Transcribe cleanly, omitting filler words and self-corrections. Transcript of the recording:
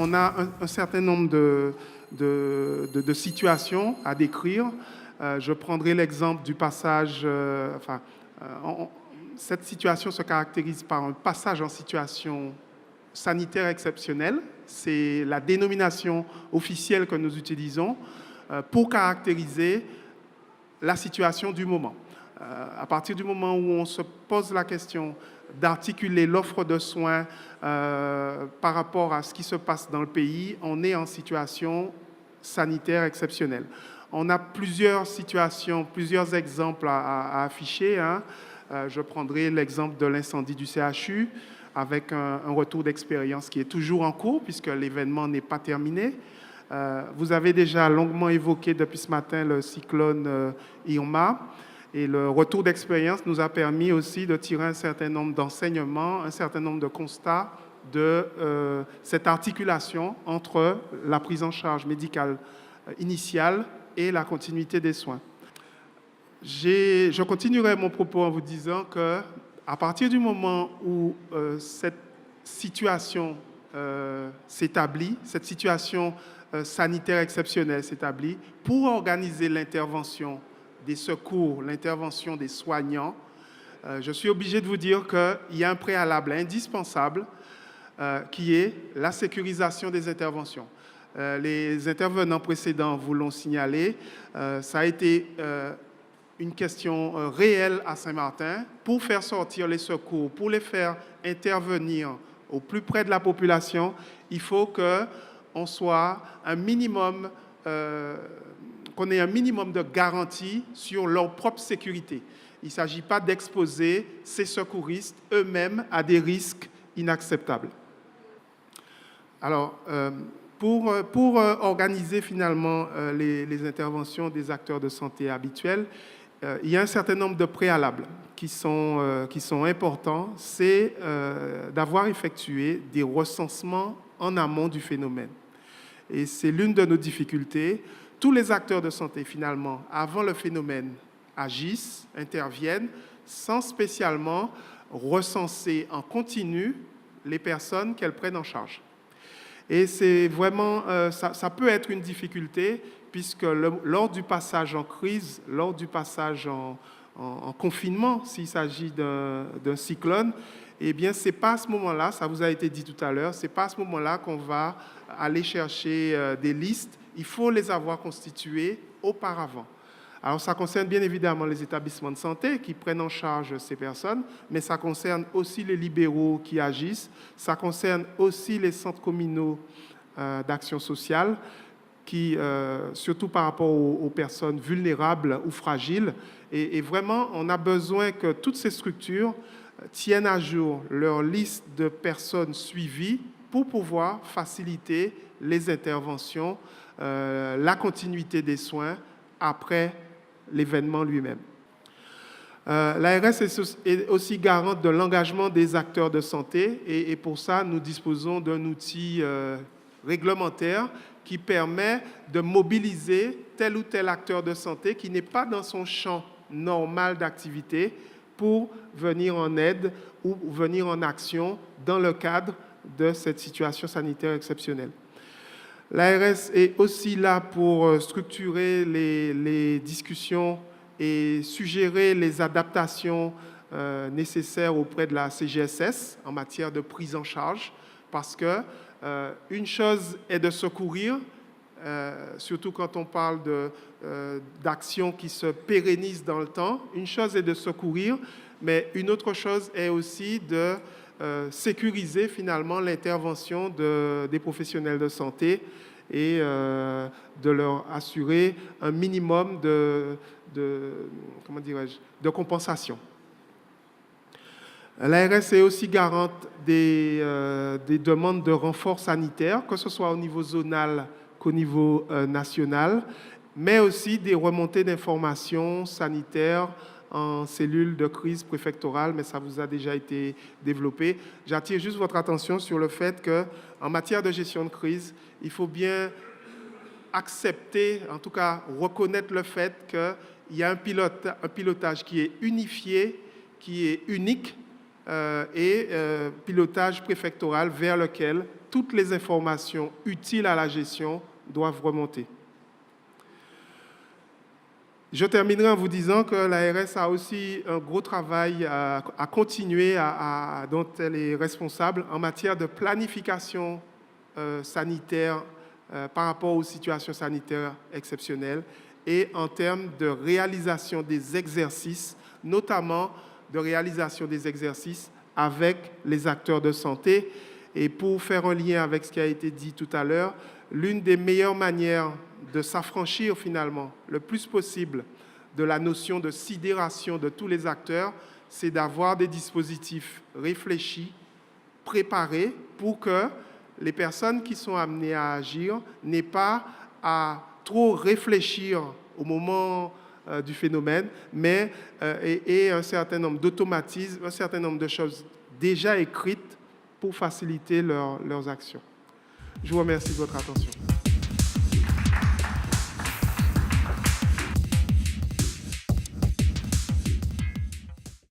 on a un certain nombre de situations à décrire. Je prendrai l'exemple du passage, cette situation se caractérise par un passage en situation sanitaire exceptionnelle. C'est la dénomination officielle que nous utilisons pour caractériser la situation du moment. À partir du moment où on se pose la question d'articuler l'offre de soins par rapport à ce qui se passe dans le pays, on est en situation sanitaire exceptionnelle. On a plusieurs situations, plusieurs exemples à afficher. Je prendrai l'exemple de l'incendie du CHU avec un retour d'expérience qui est toujours en cours puisque l'événement n'est pas terminé. Vous avez déjà longuement évoqué depuis ce matin le cyclone Irma. Et le retour d'expérience nous a permis aussi de tirer un certain nombre d'enseignements, un certain nombre de constats de cette articulation entre la prise en charge médicale initiale et la continuité des soins. Je continuerai mon propos en vous disant qu'à partir du moment où cette situation s'établit, cette situation sanitaire exceptionnelle s'établit, pour organiser l'intervention des secours, l'intervention des soignants, je suis obligé de vous dire qu'il y a un préalable indispensable qui est la sécurisation des interventions. Les intervenants précédents vous l'ont signalé, ça a été une question réelle à Saint-Martin. Pour faire sortir les secours, pour les faire intervenir au plus près de la population, il faut qu'on soit un minimum qu'on ait un minimum de garantie sur leur propre sécurité. Il ne s'agit pas d'exposer ces secouristes eux-mêmes à des risques inacceptables. Alors, pour organiser finalement les interventions des acteurs de santé habituels, il y a un certain nombre de préalables qui sont importants. C'est d'avoir effectué des recensements en amont du phénomène. Et c'est l'une de nos difficultés. Tous les acteurs de santé, finalement, avant le phénomène, agissent, interviennent, sans spécialement recenser en continu les personnes qu'elles prennent en charge. Et c'est vraiment, ça peut être une difficulté, puisque lors du passage en crise, lors du passage en confinement, s'il s'agit d'un cyclone, eh bien, ce n'est pas à ce moment-là, ça vous a été dit tout à l'heure, ce n'est pas à ce moment-là qu'on va aller chercher des listes. Il faut les avoir constituées auparavant. Alors, ça concerne bien évidemment les établissements de santé qui prennent en charge ces personnes, mais ça concerne aussi les libéraux qui agissent, ça concerne aussi les centres communaux d'action sociale, qui, surtout par rapport aux personnes vulnérables ou fragiles. Et vraiment, on a besoin que toutes ces structures tiennent à jour leur liste de personnes suivies pour pouvoir faciliter les interventions, la continuité des soins après l'événement lui-même. L'ARS est aussi garante de l'engagement des acteurs de santé et pour ça, nous disposons d'un outil réglementaire qui permet de mobiliser tel ou tel acteur de santé qui n'est pas dans son champ normal d'activité pour venir en aide ou venir en action dans le cadre de cette situation sanitaire exceptionnelle. L'ARS est aussi là pour structurer les discussions et suggérer les adaptations nécessaires auprès de la CGSS en matière de prise en charge, parce que une chose est de secourir, surtout quand on parle d'actions qui se pérennisent dans le temps. Une chose est de secourir, mais une autre chose est aussi de sécuriser finalement l'intervention des professionnels de santé et de leur assurer un minimum de compensation. L'ARS est aussi garante des demandes de renfort sanitaire, que ce soit au niveau zonal qu'au niveau national, mais aussi des remontées d'informations sanitaires en cellule de crise préfectorale, mais ça vous a déjà été développé. J'attire juste votre attention sur le fait qu'en matière de gestion de crise, il faut bien accepter, en tout cas reconnaître le fait qu'il y a un pilotage qui est unifié, qui est unique, et pilotage préfectoral vers lequel toutes les informations utiles à la gestion doivent remonter. Je terminerai en vous disant que l'ARS a aussi un gros travail à continuer, dont elle est responsable en matière de planification sanitaire par rapport aux situations sanitaires exceptionnelles et en termes de réalisation des exercices, notamment de réalisation des exercices avec les acteurs de santé. Et pour faire un lien avec ce qui a été dit tout à l'heure, l'une des meilleures manières de s'affranchir finalement le plus possible de la notion de sidération de tous les acteurs, c'est d'avoir des dispositifs réfléchis, préparés, pour que les personnes qui sont amenées à agir n'aient pas à trop réfléchir au moment du phénomène, mais et un certain nombre d'automatismes, un certain nombre de choses déjà écrites pour faciliter leurs actions. Je vous remercie de votre attention.